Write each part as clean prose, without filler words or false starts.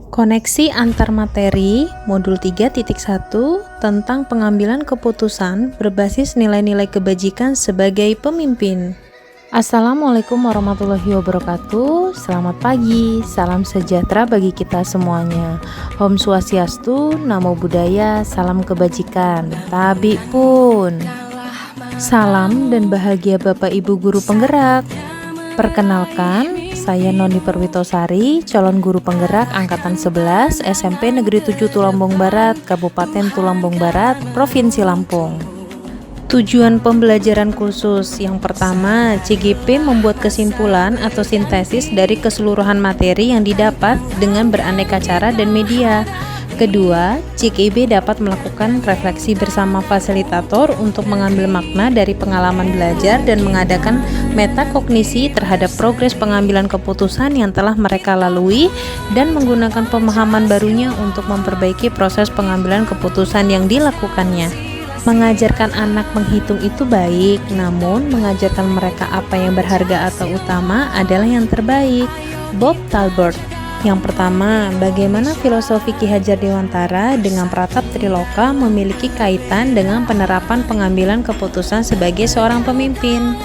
Koneksi antar materi modul 3.1 tentang pengambilan keputusan berbasis nilai-nilai kebajikan sebagai pemimpin. Assalamualaikum warahmatullahi wabarakatuh. Selamat pagi, salam sejahtera bagi kita semuanya. Om Swastiastu, Namo Buddhaya, salam kebajikan. Tabi pun. Salam dan bahagia Bapak Ibu Guru Penggerak. Perkenalkan, saya Noni Perwitosari, calon guru penggerak Angkatan 11 SMP Negeri 7 Tulambong Barat, Kabupaten Tulambong Barat, Provinsi Lampung. Tujuan pembelajaran khusus yang pertama, CGP membuat kesimpulan atau sintesis dari keseluruhan materi yang didapat dengan beraneka cara dan media. Kedua, CKIB dapat melakukan refleksi bersama fasilitator untuk mengambil makna dari pengalaman belajar dan mengadakan metakognisi terhadap progres pengambilan keputusan yang telah mereka lalui dan menggunakan pemahaman barunya untuk memperbaiki proses pengambilan keputusan yang dilakukannya. Mengajarkan anak menghitung itu baik, namun mengajarkan mereka apa yang berharga atau utama adalah yang terbaik. Bob Talbot. Yang pertama, bagaimana filosofi Ki Hajar Dewantara dengan Pratap Triloka memiliki kaitan dengan penerapan pengambilan keputusan sebagai seorang pemimpin.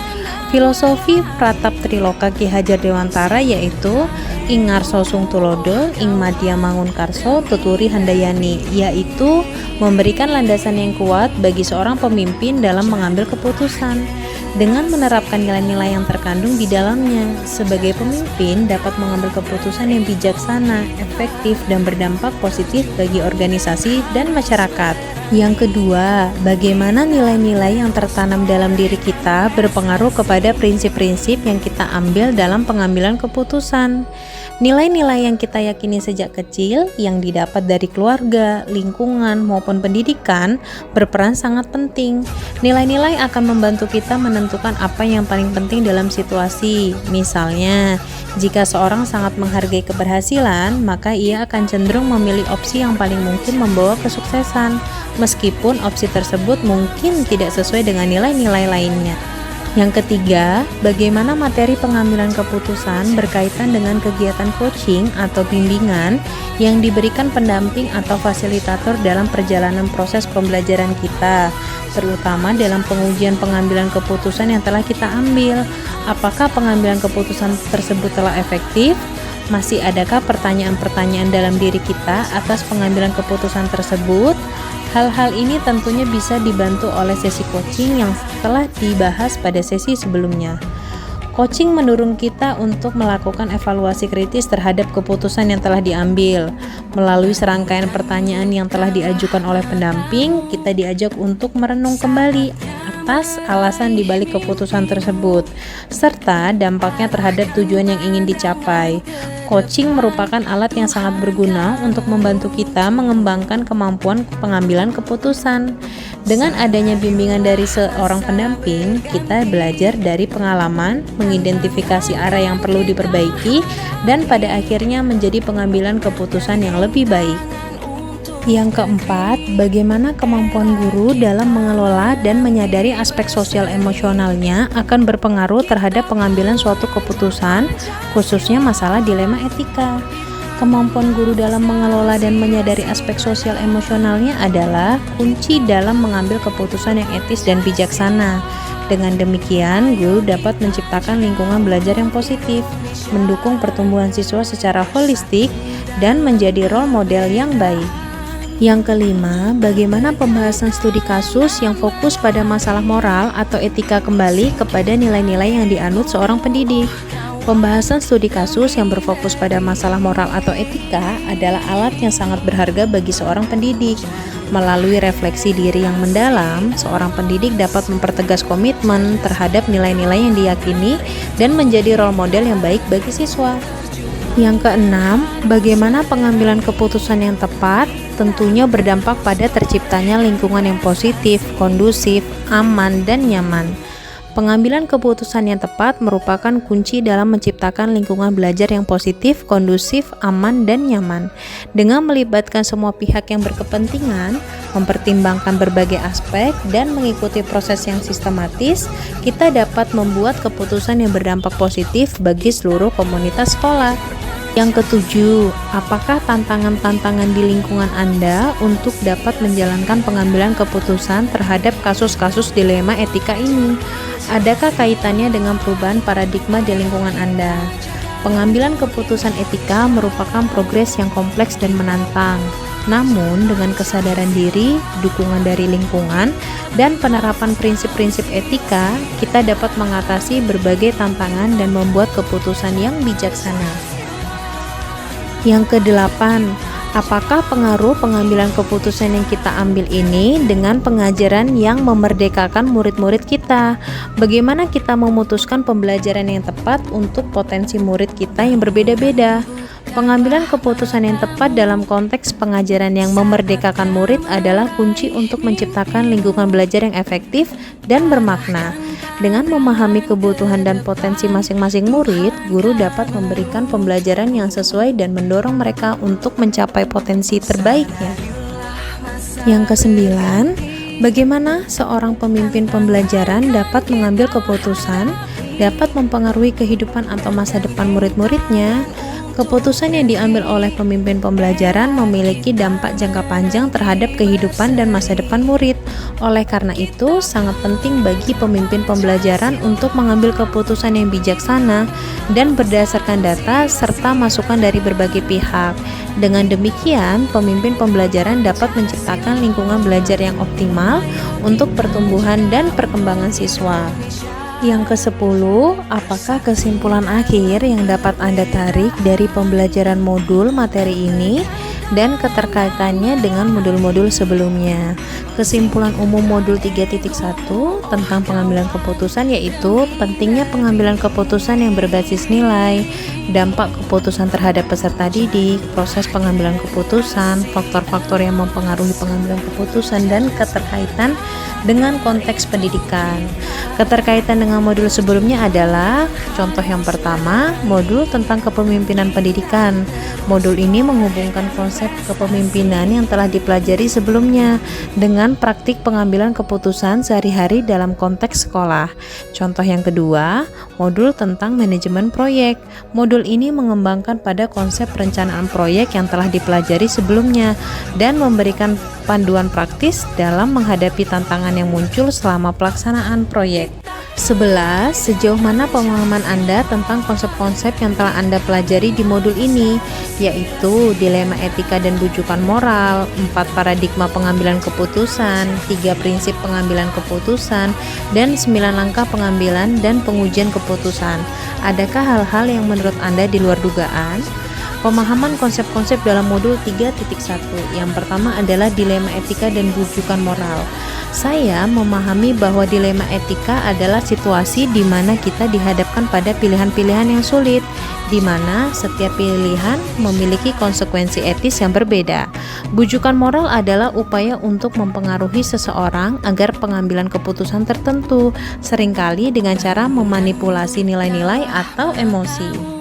Filosofi Pratap Triloka Ki Hajar Dewantara yaitu Ing Ngarso Sung Tulodo, Ing Madya Mangun Karso, Tuturi Handayani, yaitu memberikan landasan yang kuat bagi seorang pemimpin dalam mengambil keputusan. Dengan menerapkan nilai-nilai yang terkandung di dalamnya, sebagai pemimpin dapat mengambil keputusan yang bijaksana, efektif, dan berdampak positif bagi organisasi dan masyarakat. Yang kedua, bagaimana nilai-nilai yang tertanam dalam diri kita berpengaruh kepada prinsip-prinsip yang kita ambil dalam pengambilan keputusan. Nilai-nilai yang kita yakini sejak kecil, yang didapat dari keluarga, lingkungan, maupun pendidikan, berperan sangat penting. Nilai-nilai akan membantu kita menentukan apa yang paling penting dalam situasi. Misalnya, jika seorang sangat menghargai keberhasilan, maka ia akan cenderung memilih opsi yang paling mungkin membawa kesuksesan, meskipun opsi tersebut mungkin tidak sesuai dengan nilai-nilai lainnya. Yang ketiga, bagaimana materi pengambilan keputusan berkaitan dengan kegiatan coaching atau bimbingan yang diberikan pendamping atau fasilitator dalam perjalanan proses pembelajaran kita, terutama dalam pengujian pengambilan keputusan yang telah kita ambil. Apakah pengambilan keputusan tersebut telah efektif? Masih adakah pertanyaan-pertanyaan dalam diri kita atas pengambilan keputusan tersebut? Hal-hal ini tentunya bisa dibantu oleh sesi coaching yang telah dibahas pada sesi sebelumnya. Coaching mendorong kita untuk melakukan evaluasi kritis terhadap keputusan yang telah diambil. Melalui serangkaian pertanyaan yang telah diajukan oleh pendamping, kita diajak untuk merenung kembali atas alasan dibalik keputusan tersebut, serta dampaknya terhadap tujuan yang ingin dicapai. Coaching merupakan alat yang sangat berguna untuk membantu kita mengembangkan kemampuan pengambilan keputusan. Dengan adanya bimbingan dari seorang pendamping, kita belajar dari pengalaman, mengidentifikasi arah yang perlu diperbaiki, dan pada akhirnya menjadi pengambilan keputusan yang lebih baik. Yang keempat, bagaimana kemampuan guru dalam mengelola dan menyadari aspek sosial emosionalnya akan berpengaruh terhadap pengambilan suatu keputusan, khususnya masalah dilema etika. Kemampuan guru dalam mengelola dan menyadari aspek sosial emosionalnya adalah kunci dalam mengambil keputusan yang etis dan bijaksana. Dengan demikian, guru dapat menciptakan lingkungan belajar yang positif, mendukung pertumbuhan siswa secara holistik, dan menjadi role model yang baik. Yang kelima, bagaimana pembahasan studi kasus yang fokus pada masalah moral atau etika kembali kepada nilai-nilai yang dianut seorang pendidik. Pembahasan studi kasus yang berfokus pada masalah moral atau etika adalah alat yang sangat berharga bagi seorang pendidik. Melalui refleksi diri yang mendalam, seorang pendidik dapat mempertegas komitmen terhadap nilai-nilai yang diyakini dan menjadi role model yang baik bagi siswa. Yang keenam, bagaimana pengambilan keputusan yang tepat tentunya berdampak pada terciptanya lingkungan yang positif, kondusif, aman, dan nyaman. Pengambilan keputusan yang tepat merupakan kunci dalam menciptakan lingkungan belajar yang positif, kondusif, aman, dan nyaman. Dengan melibatkan semua pihak yang berkepentingan, mempertimbangkan berbagai aspek, dan mengikuti proses yang sistematis, kita dapat membuat keputusan yang berdampak positif bagi seluruh komunitas sekolah. Yang ketujuh, apakah tantangan-tantangan di lingkungan Anda untuk dapat menjalankan pengambilan keputusan terhadap kasus-kasus dilema etika ini? Adakah kaitannya dengan perubahan paradigma di lingkungan Anda? Pengambilan keputusan etika merupakan progres yang kompleks dan menantang. Namun, dengan kesadaran diri, dukungan dari lingkungan, dan penerapan prinsip-prinsip etika, kita dapat mengatasi berbagai tantangan dan membuat keputusan yang bijaksana. Yang kedelapan, apakah pengaruh pengambilan keputusan yang kita ambil ini dengan pengajaran yang memerdekakan murid-murid kita? Bagaimana kita memutuskan pembelajaran yang tepat untuk potensi murid kita yang berbeda-beda? Pengambilan keputusan yang tepat dalam konteks pengajaran yang memerdekakan murid adalah kunci untuk menciptakan lingkungan belajar yang efektif dan bermakna. Dengan memahami kebutuhan dan potensi masing-masing murid, guru dapat memberikan pembelajaran yang sesuai dan mendorong mereka untuk mencapai potensi terbaiknya. Yang kesembilan, bagaimana seorang pemimpin pembelajaran dapat mengambil keputusan, dapat mempengaruhi kehidupan atau masa depan murid-muridnya. Keputusan yang diambil oleh pemimpin pembelajaran memiliki dampak jangka panjang terhadap kehidupan dan masa depan murid. Oleh karena itu, sangat penting bagi pemimpin pembelajaran untuk mengambil keputusan yang bijaksana dan berdasarkan data serta masukan dari berbagai pihak. Dengan demikian, pemimpin pembelajaran dapat menciptakan lingkungan belajar yang optimal untuk pertumbuhan dan perkembangan siswa. Yang ke-10, apakah kesimpulan akhir yang dapat Anda tarik dari pembelajaran modul materi ini dan keterkaitannya dengan modul-modul sebelumnya? Kesimpulan umum modul 3.1 tentang pengambilan keputusan yaitu pentingnya pengambilan keputusan yang berbasis nilai, dampak keputusan terhadap peserta didik, proses pengambilan keputusan, faktor-faktor yang mempengaruhi pengambilan keputusan, dan keterkaitan dengan konteks pendidikan. Keterkaitan dengan modul sebelumnya adalah contoh yang pertama, modul tentang kepemimpinan pendidikan. Modul ini menghubungkan konsep kepemimpinan yang telah dipelajari sebelumnya dengan praktik pengambilan keputusan sehari-hari dalam konteks sekolah. Contoh yang kedua, modul tentang manajemen proyek. Modul ini mengembangkan pada konsep perencanaan proyek yang telah dipelajari sebelumnya dan memberikan panduan praktis dalam menghadapi tantangan yang muncul selama pelaksanaan proyek. 11. Sejauh mana pemahaman Anda tentang konsep-konsep yang telah Anda pelajari di modul ini, yaitu dilema etika dan rujukan moral, 4 paradigma pengambilan keputusan, 3 prinsip pengambilan keputusan, dan 9 langkah pengambilan dan pengujian keputusan. Adakah hal-hal yang menurut Anda di luar dugaan? Pemahaman konsep-konsep dalam modul 3.1. Yang pertama adalah dilema etika dan rujukan moral. Saya memahami bahwa dilema etika adalah situasi di mana kita dihadapkan pada pilihan-pilihan yang sulit, di mana setiap pilihan memiliki konsekuensi etis yang berbeda. Bujukan moral adalah upaya untuk mempengaruhi seseorang agar pengambilan keputusan tertentu, seringkali dengan cara memanipulasi nilai-nilai atau emosi.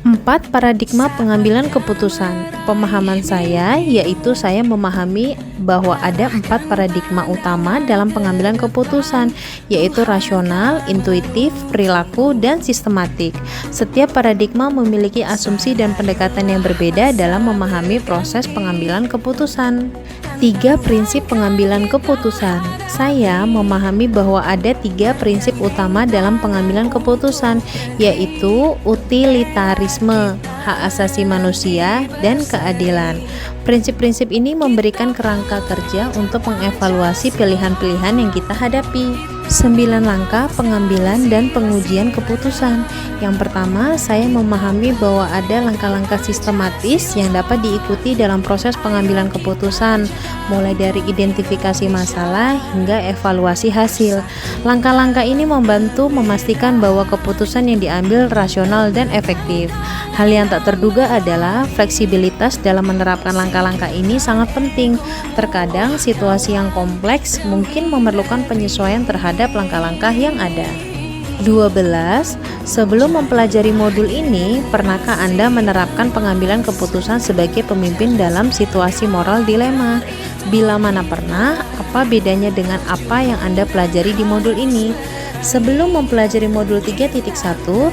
4 paradigma pengambilan keputusan. Pemahaman saya yaitu saya memahami bahwa ada 4 paradigma utama dalam pengambilan keputusan, yaitu rasional, intuitif, perilaku, dan sistematik. Setiap paradigma memiliki asumsi dan pendekatan yang berbeda dalam memahami proses pengambilan keputusan. 3 prinsip pengambilan keputusan. Saya memahami bahwa ada 3 prinsip utama dalam pengambilan keputusan, yaitu utilitarisme, hak asasi manusia, dan keadilan. Prinsip-prinsip ini memberikan kerangka kerja untuk mengevaluasi pilihan-pilihan yang kita hadapi. 9 langkah pengambilan dan pengujian keputusan. Yang pertama, saya memahami bahwa ada langkah-langkah sistematis yang dapat diikuti dalam proses pengambilan keputusan, mulai dari identifikasi masalah hingga evaluasi hasil. Langkah-langkah ini membantu memastikan bahwa keputusan yang diambil rasional dan efektif. Hal yang tak terduga adalah fleksibilitas dalam menerapkan langkah-langkah ini sangat penting. Terkadang situasi yang kompleks mungkin memerlukan penyesuaian terhadap langkah-langkah yang ada. 12. Sebelum mempelajari modul ini, pernahkah Anda menerapkan pengambilan keputusan sebagai pemimpin dalam situasi moral dilema? Bila mana pernah, apa bedanya dengan apa yang Anda pelajari di modul ini? Sebelum mempelajari modul 3.1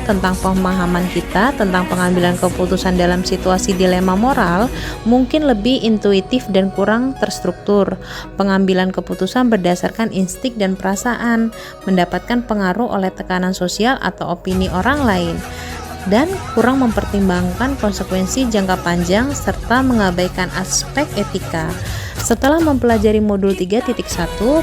tentang pemahaman kita tentang pengambilan keputusan dalam situasi dilema moral, mungkin lebih intuitif dan kurang terstruktur. Pengambilan keputusan berdasarkan insting dan perasaan, mendapatkan pengaruh oleh tekanan sosial atau opini orang lain, dan kurang mempertimbangkan konsekuensi jangka panjang serta mengabaikan aspek etika. Setelah mempelajari modul 3.1,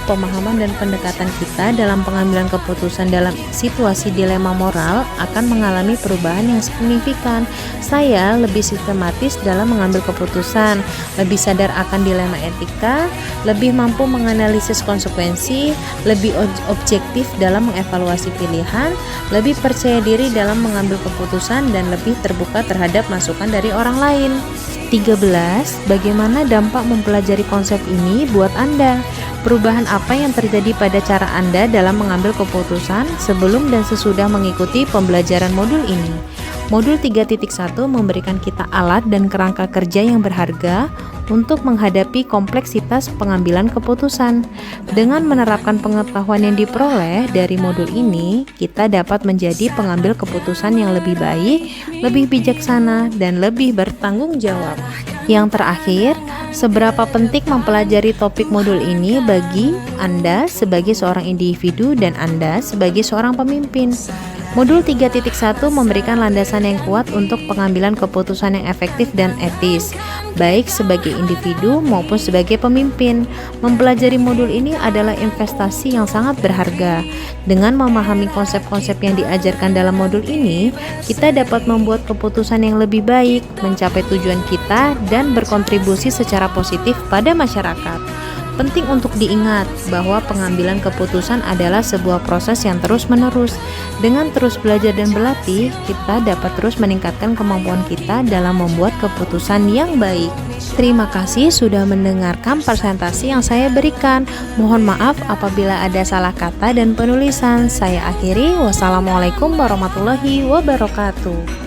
pemahaman dan pendekatan kita dalam pengambilan keputusan dalam situasi dilema moral akan mengalami perubahan yang signifikan. Saya lebih sistematis dalam mengambil keputusan, lebih sadar akan dilema etika, lebih mampu menganalisis konsekuensi, lebih objektif dalam mengevaluasi pilihan, lebih percaya diri dalam mengambil keputusan, dan lebih terbuka terhadap masukan dari orang lain. 13. Bagaimana dampak mempelajari konsep ini buat Anda? Perubahan apa yang terjadi pada cara Anda dalam mengambil keputusan sebelum dan sesudah mengikuti pembelajaran modul ini? Modul 3.1 memberikan kita alat dan kerangka kerja yang berharga untuk menghadapi kompleksitas pengambilan keputusan. Dengan menerapkan pengetahuan yang diperoleh dari modul ini, kita dapat menjadi pengambil keputusan yang lebih baik, lebih bijaksana, dan lebih bertanggung jawab. Yang terakhir, seberapa penting mempelajari topik modul ini bagi Anda sebagai seorang individu dan Anda sebagai seorang pemimpin? Modul 3.1 memberikan landasan yang kuat untuk pengambilan keputusan yang efektif dan etis, baik sebagai individu maupun sebagai pemimpin. Mempelajari modul ini adalah investasi yang sangat berharga. Dengan memahami konsep-konsep yang diajarkan dalam modul ini, kita dapat membuat keputusan yang lebih baik, mencapai tujuan kita, dan berkontribusi secara positif pada masyarakat. Penting untuk diingat bahwa pengambilan keputusan adalah sebuah proses yang terus-menerus. Dengan terus belajar dan berlatih, kita dapat terus meningkatkan kemampuan kita dalam membuat keputusan yang baik. Terima kasih sudah mendengarkan presentasi yang saya berikan. Mohon maaf apabila ada salah kata dan penulisan. Saya akhiri. Wassalamualaikum warahmatullahi wabarakatuh.